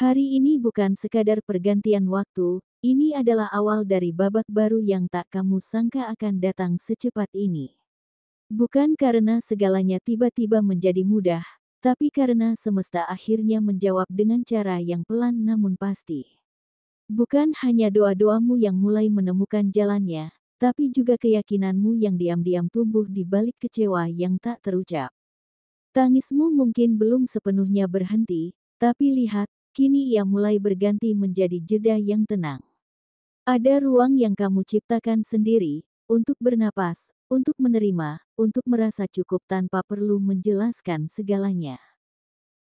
Hari ini bukan sekadar pergantian waktu, ini adalah awal dari babak baru yang tak kamu sangka akan datang secepat ini. Bukan karena segalanya tiba-tiba menjadi mudah, tapi karena semesta akhirnya menjawab dengan cara yang pelan namun pasti. Bukan hanya doa-doamu yang mulai menemukan jalannya, tapi juga keyakinanmu yang diam-diam tumbuh di balik kecewa yang tak terucap. Tangismu mungkin belum sepenuhnya berhenti, tapi lihat, kini ia mulai berganti menjadi jeda yang tenang. Ada ruang yang kamu ciptakan sendiri, untuk bernapas, untuk menerima, untuk merasa cukup tanpa perlu menjelaskan segalanya.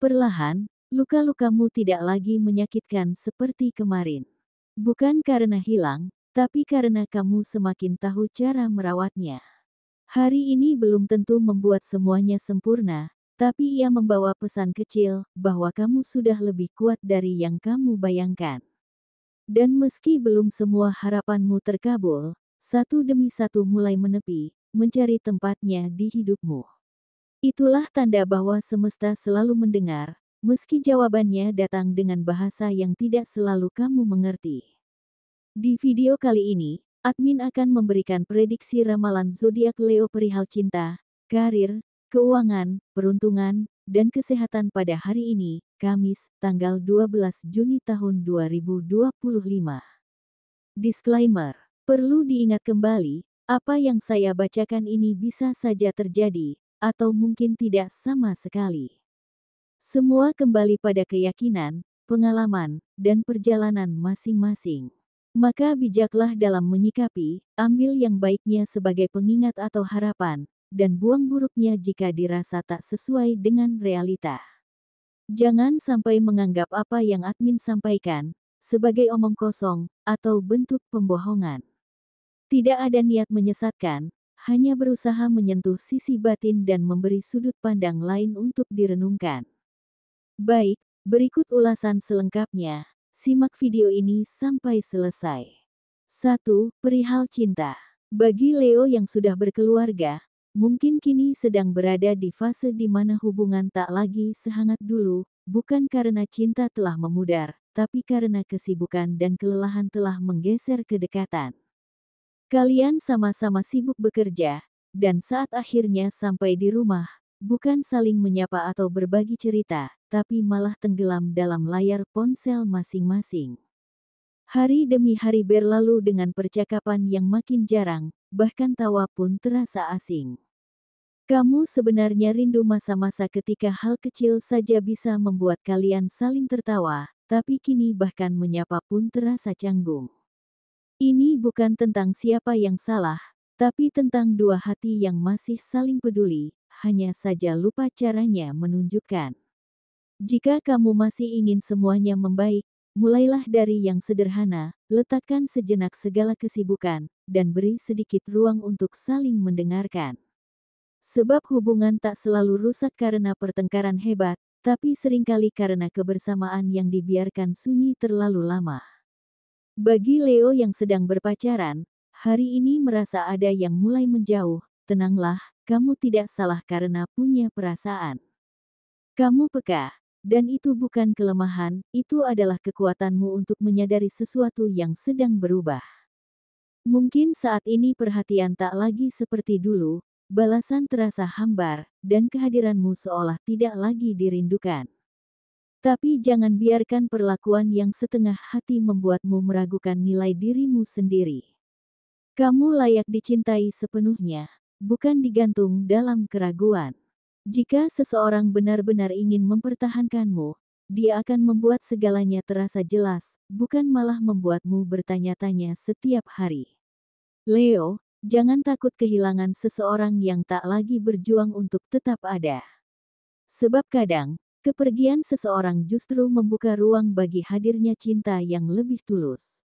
Perlahan, luka-lukamu tidak lagi menyakitkan seperti kemarin. Bukan karena hilang, tapi karena kamu semakin tahu cara merawatnya. Hari ini belum tentu membuat semuanya sempurna, tapi ia membawa pesan kecil bahwa kamu sudah lebih kuat dari yang kamu bayangkan. Dan meski belum semua harapanmu terkabul, satu demi satu mulai menepi, mencari tempatnya di hidupmu. Itulah tanda bahwa semesta selalu mendengar, meski jawabannya datang dengan bahasa yang tidak selalu kamu mengerti. Di video kali ini, admin akan memberikan prediksi ramalan zodiak Leo perihal cinta, karir, keuangan, peruntungan, dan kesehatan pada hari ini, Kamis, tanggal 12 Juni tahun 2025. Disclaimer. Perlu diingat kembali, apa yang saya bacakan ini bisa saja terjadi, atau mungkin tidak sama sekali. Semua kembali pada keyakinan, pengalaman, dan perjalanan masing-masing. Maka bijaklah dalam menyikapi, ambil yang baiknya sebagai pengingat atau harapan, dan buang buruknya jika dirasa tak sesuai dengan realita. Jangan sampai menganggap apa yang admin sampaikan sebagai omong kosong atau bentuk pembohongan. Tidak ada niat menyesatkan, hanya berusaha menyentuh sisi batin dan memberi sudut pandang lain untuk direnungkan. Baik, berikut ulasan selengkapnya. Simak video ini sampai selesai. 1. Perihal cinta. Bagi Leo yang sudah berkeluarga, mungkin kini sedang berada di fase di mana hubungan tak lagi sehangat dulu, bukan karena cinta telah memudar, tapi karena kesibukan dan kelelahan telah menggeser kedekatan. Kalian sama-sama sibuk bekerja, dan saat akhirnya sampai di rumah, bukan saling menyapa atau berbagi cerita, tapi malah tenggelam dalam layar ponsel masing-masing. Hari demi hari berlalu dengan percakapan yang makin jarang, bahkan tawa pun terasa asing. Kamu sebenarnya rindu masa-masa ketika hal kecil saja bisa membuat kalian saling tertawa, tapi kini bahkan menyapa pun terasa canggung. Ini bukan tentang siapa yang salah, tapi tentang dua hati yang masih saling peduli, hanya saja lupa caranya menunjukkan. Jika kamu masih ingin semuanya membaik, mulailah dari yang sederhana, letakkan sejenak segala kesibukan, dan beri sedikit ruang untuk saling mendengarkan. Sebab hubungan tak selalu rusak karena pertengkaran hebat, tapi seringkali karena kebersamaan yang dibiarkan sunyi terlalu lama. Bagi Leo yang sedang berpacaran, hari ini merasa ada yang mulai menjauh, tenanglah, kamu tidak salah karena punya perasaan. Kamu peka. Dan itu bukan kelemahan, itu adalah kekuatanmu untuk menyadari sesuatu yang sedang berubah. Mungkin saat ini perhatian tak lagi seperti dulu, balasan terasa hambar, dan kehadiranmu seolah tidak lagi dirindukan. Tapi jangan biarkan perlakuan yang setengah hati membuatmu meragukan nilai dirimu sendiri. Kamu layak dicintai sepenuhnya, bukan digantung dalam keraguan. Jika seseorang benar-benar ingin mempertahankanmu, dia akan membuat segalanya terasa jelas, bukan malah membuatmu bertanya-tanya setiap hari. Leo, jangan takut kehilangan seseorang yang tak lagi berjuang untuk tetap ada. Sebab kadang, kepergian seseorang justru membuka ruang bagi hadirnya cinta yang lebih tulus.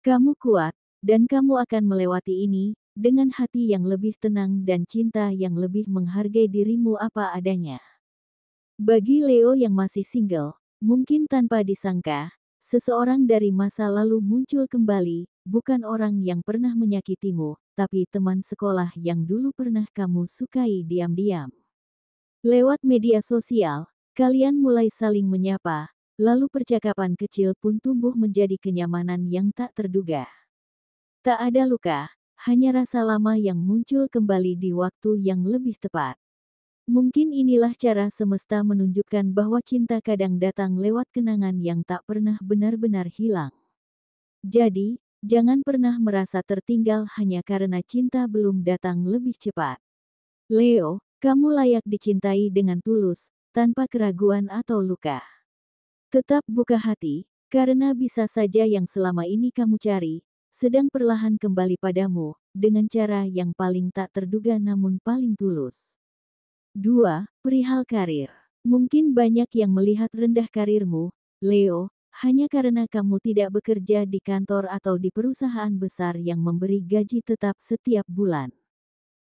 Kamu kuat, dan kamu akan melewati ini, dengan hati yang lebih tenang dan cinta yang lebih menghargai dirimu apa adanya. Bagi Leo yang masih single, mungkin tanpa disangka, seseorang dari masa lalu muncul kembali, bukan orang yang pernah menyakitimu, tapi teman sekolah yang dulu pernah kamu sukai diam-diam. Lewat media sosial, kalian mulai saling menyapa, lalu percakapan kecil pun tumbuh menjadi kenyamanan yang tak terduga. Tak ada luka, hanya rasa lama yang muncul kembali di waktu yang lebih tepat. Mungkin inilah cara semesta menunjukkan bahwa cinta kadang datang lewat kenangan yang tak pernah benar-benar hilang. Jadi, jangan pernah merasa tertinggal hanya karena cinta belum datang lebih cepat. Leo, kamu layak dicintai dengan tulus, tanpa keraguan atau luka. Tetap buka hati, karena bisa saja yang selama ini kamu cari, sedang perlahan kembali padamu, dengan cara yang paling tak terduga namun paling tulus. 2. Perihal karir. Mungkin banyak yang melihat rendah karirmu, Leo, hanya karena kamu tidak bekerja di kantor atau di perusahaan besar yang memberi gaji tetap setiap bulan.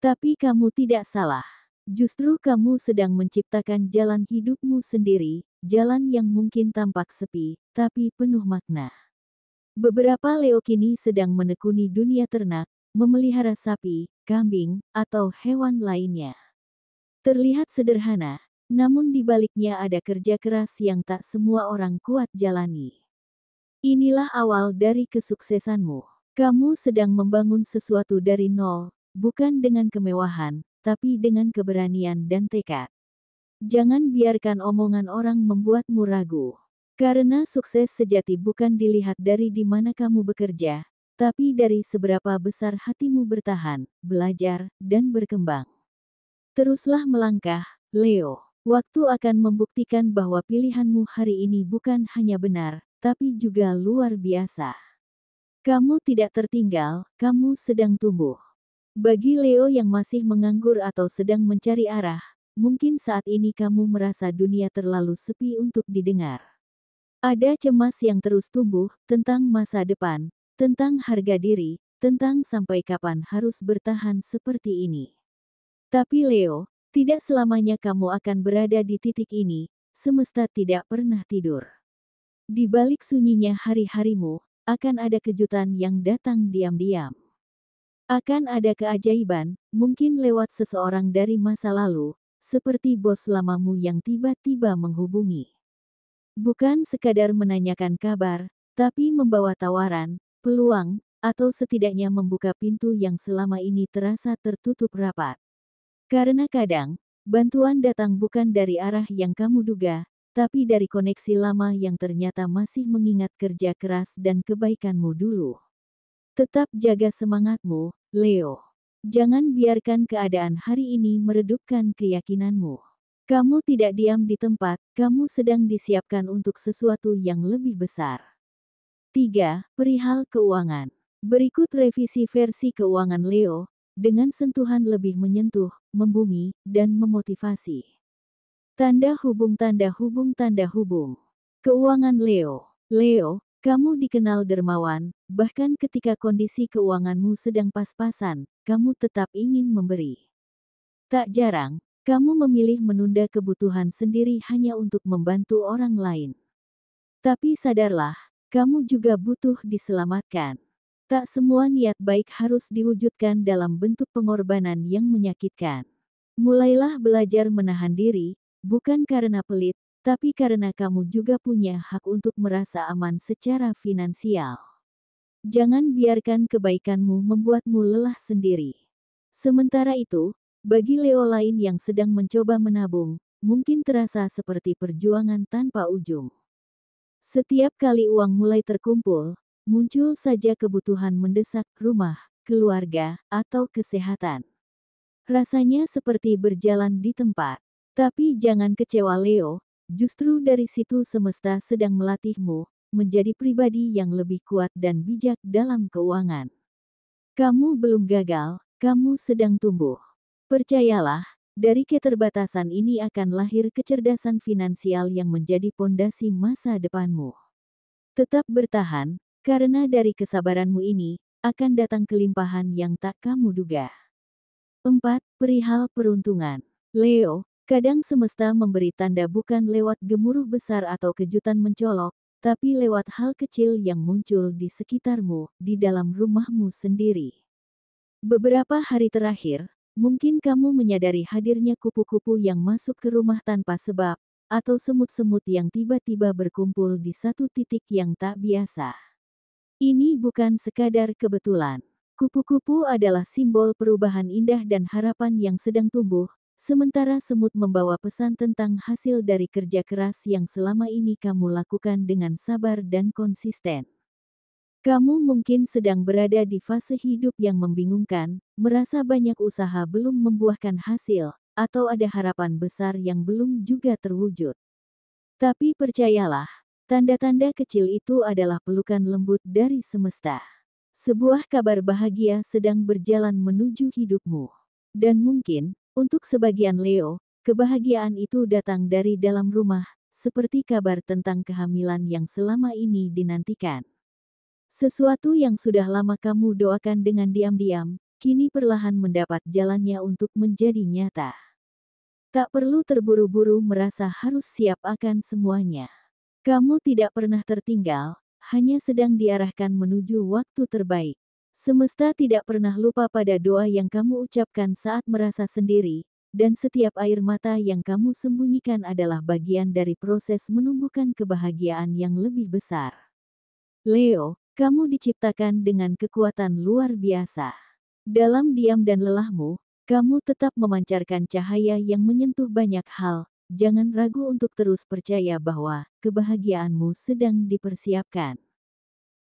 Tapi kamu tidak salah. Justru kamu sedang menciptakan jalan hidupmu sendiri, jalan yang mungkin tampak sepi, tapi penuh makna. Beberapa Leo kini sedang menekuni dunia ternak, memelihara sapi, kambing, atau hewan lainnya. Terlihat sederhana, namun di baliknya ada kerja keras yang tak semua orang kuat jalani. Inilah awal dari kesuksesanmu. Kamu sedang membangun sesuatu dari nol, bukan dengan kemewahan, tapi dengan keberanian dan tekad. Jangan biarkan omongan orang membuatmu ragu. Karena sukses sejati bukan dilihat dari di mana kamu bekerja, tapi dari seberapa besar hatimu bertahan, belajar, dan berkembang. Teruslah melangkah, Leo. Waktu akan membuktikan bahwa pilihanmu hari ini bukan hanya benar, tapi juga luar biasa. Kamu tidak tertinggal, kamu sedang tumbuh. Bagi Leo yang masih menganggur atau sedang mencari arah, mungkin saat ini kamu merasa dunia terlalu sepi untuk didengar. Ada cemas yang terus tumbuh tentang masa depan, tentang harga diri, tentang sampai kapan harus bertahan seperti ini. Tapi Leo, tidak selamanya kamu akan berada di titik ini, semesta tidak pernah tidur. Di balik sunyinya hari-harimu, akan ada kejutan yang datang diam-diam. Akan ada keajaiban, mungkin lewat seseorang dari masa lalu, seperti bos lamamu yang tiba-tiba menghubungi. Bukan sekadar menanyakan kabar, tapi membawa tawaran, peluang, atau setidaknya membuka pintu yang selama ini terasa tertutup rapat. Karena kadang, bantuan datang bukan dari arah yang kamu duga, tapi dari koneksi lama yang ternyata masih mengingat kerja keras dan kebaikanmu dulu. Tetap jaga semangatmu, Leo. Jangan biarkan keadaan hari ini meredupkan keyakinanmu. Kamu tidak diam di tempat, kamu sedang disiapkan untuk sesuatu yang lebih besar. 3. Perihal keuangan. Berikut revisi versi keuangan Leo, dengan sentuhan lebih menyentuh, membumi, dan memotivasi. Tanda hubung tanda hubung tanda hubung. Keuangan Leo. Leo, kamu dikenal dermawan, bahkan ketika kondisi keuanganmu sedang pas-pasan, kamu tetap ingin memberi. Tak jarang, kamu memilih menunda kebutuhan sendiri hanya untuk membantu orang lain. Tapi sadarlah, kamu juga butuh diselamatkan. Tak semua niat baik harus diwujudkan dalam bentuk pengorbanan yang menyakitkan. Mulailah belajar menahan diri, bukan karena pelit, tapi karena kamu juga punya hak untuk merasa aman secara finansial. Jangan biarkan kebaikanmu membuatmu lelah sendiri. Sementara itu, bagi Leo lain yang sedang mencoba menabung, mungkin terasa seperti perjuangan tanpa ujung. Setiap kali uang mulai terkumpul, muncul saja kebutuhan mendesak rumah, keluarga, atau kesehatan. Rasanya seperti berjalan di tempat. Tapi jangan kecewa Leo, justru dari situ semesta sedang melatihmu, menjadi pribadi yang lebih kuat dan bijak dalam keuangan. Kamu belum gagal, kamu sedang tumbuh. Percayalah, dari keterbatasan ini akan lahir kecerdasan finansial yang menjadi pondasi masa depanmu. Tetap bertahan, karena dari kesabaranmu ini, akan datang kelimpahan yang tak kamu duga. 4. Perihal peruntungan. Leo, kadang semesta memberi tanda bukan lewat gemuruh besar atau kejutan mencolok, tapi lewat hal kecil yang muncul di sekitarmu, di dalam rumahmu sendiri. Beberapa hari terakhir, mungkin kamu menyadari hadirnya kupu-kupu yang masuk ke rumah tanpa sebab, atau semut-semut yang tiba-tiba berkumpul di satu titik yang tak biasa. Ini bukan sekadar kebetulan. Kupu-kupu adalah simbol perubahan indah dan harapan yang sedang tumbuh, sementara semut membawa pesan tentang hasil dari kerja keras yang selama ini kamu lakukan dengan sabar dan konsisten. Kamu mungkin sedang berada di fase hidup yang membingungkan, merasa banyak usaha belum membuahkan hasil, atau ada harapan besar yang belum juga terwujud. Tapi percayalah, tanda-tanda kecil itu adalah pelukan lembut dari semesta. Sebuah kabar bahagia sedang berjalan menuju hidupmu. Dan mungkin, untuk sebagian Leo, kebahagiaan itu datang dari dalam rumah, seperti kabar tentang kehamilan yang selama ini dinantikan. Sesuatu yang sudah lama kamu doakan dengan diam-diam, kini perlahan mendapat jalannya untuk menjadi nyata. Tak perlu terburu-buru merasa harus siap akan semuanya. Kamu tidak pernah tertinggal, hanya sedang diarahkan menuju waktu terbaik. Semesta tidak pernah lupa pada doa yang kamu ucapkan saat merasa sendiri, dan setiap air mata yang kamu sembunyikan adalah bagian dari proses menumbuhkan kebahagiaan yang lebih besar. Leo, kamu diciptakan dengan kekuatan luar biasa. Dalam diam dan lelahmu, kamu tetap memancarkan cahaya yang menyentuh banyak hal. Jangan ragu untuk terus percaya bahwa kebahagiaanmu sedang dipersiapkan.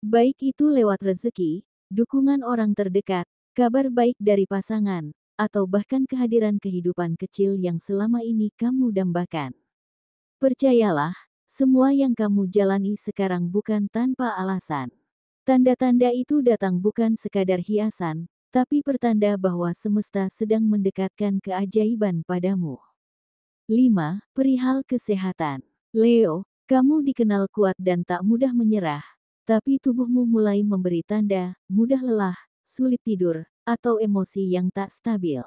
Baik itu lewat rezeki, dukungan orang terdekat, kabar baik dari pasangan, atau bahkan kehadiran kehidupan kecil yang selama ini kamu dambakan. Percayalah, semua yang kamu jalani sekarang bukan tanpa alasan. Tanda-tanda itu datang bukan sekadar hiasan, tapi pertanda bahwa semesta sedang mendekatkan keajaiban padamu. 5. Perihal kesehatan. Leo, kamu dikenal kuat dan tak mudah menyerah, tapi tubuhmu mulai memberi tanda, mudah lelah, sulit tidur, atau emosi yang tak stabil.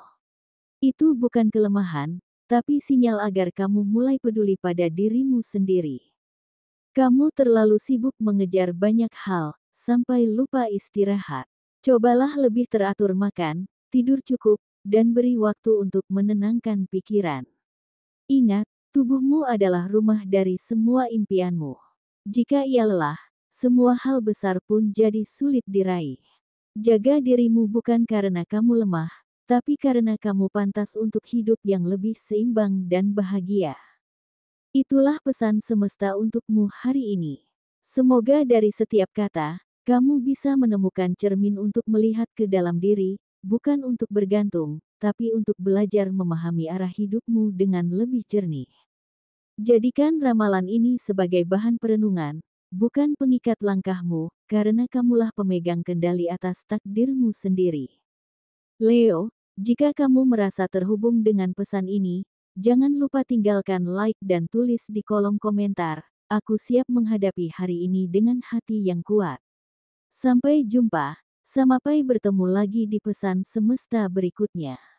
Itu bukan kelemahan, tapi sinyal agar kamu mulai peduli pada dirimu sendiri. Kamu terlalu sibuk mengejar banyak hal, sampai lupa istirahat. Cobalah lebih teratur makan, tidur cukup, dan beri waktu untuk menenangkan pikiran. Ingat, tubuhmu adalah rumah dari semua impianmu. Jika ia lelah, semua hal besar pun jadi sulit diraih. Jaga dirimu bukan karena kamu lemah, tapi karena kamu pantas untuk hidup yang lebih seimbang dan bahagia. Itulah pesan semesta untukmu hari ini. Semoga dari setiap kata, kamu bisa menemukan cermin untuk melihat ke dalam diri, bukan untuk bergantung, tapi untuk belajar memahami arah hidupmu dengan lebih jernih. Jadikan ramalan ini sebagai bahan perenungan, bukan pengikat langkahmu, karena kamulah pemegang kendali atas takdirmu sendiri. Leo, jika kamu merasa terhubung dengan pesan ini, jangan lupa tinggalkan like dan tulis di kolom komentar, "Aku siap menghadapi hari ini dengan hati yang kuat." Sampai jumpa, sampai bertemu lagi di pesan semesta berikutnya.